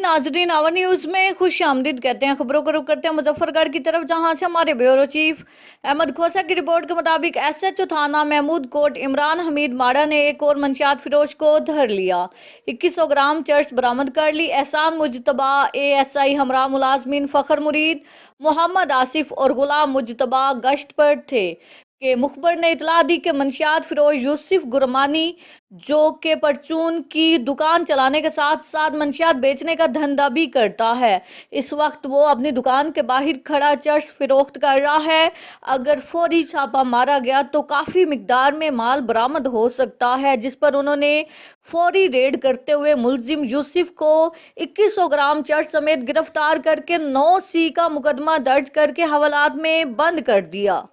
नाजरीन, our news में खुश आमदीद कहते हैं। खबरों को रुख करते हैं मुजफ्फरगढ़ की तरफ, जहां से हमारे ब्यूरो चीफ अहमद खोसा की रिपोर्ट के मुताबिक एसएचओ थाना महमूद कोट इमरान हमीद माड़ा ने एक और मंशियात फिरोश को धर लिया। 2100 ग्राम चर्च बरामद कर ली। एहसान मुजतबा एएसआई हमरा मुलाजमीन फखर मुरीद, मोहम्मद आसिफ और गुलाम मुजतबा गश्त पर थे कि मुखबर ने इतला दी कि मंशियात फिरोज यूसुफ गुरमानी, जो के परचून की दुकान चलाने के साथ साथ मंशियात बेचने का धंधा भी करता है। इस वक्त वो अपनी दुकान के बाहर खड़ा चर्च फिरोख्त कर रहा है। अगर फौरी छापा मारा गया तो काफ़ी मिकदार में माल बरामद हो सकता है, जिस पर उन्होंने फौरी रेड करते हुए मुलजिम यूसुफ को 2100 ग्राम चर्च समेत गिरफ्तार करके 9C का मुकदमा दर्ज करके हवालात में बंद कर दिया।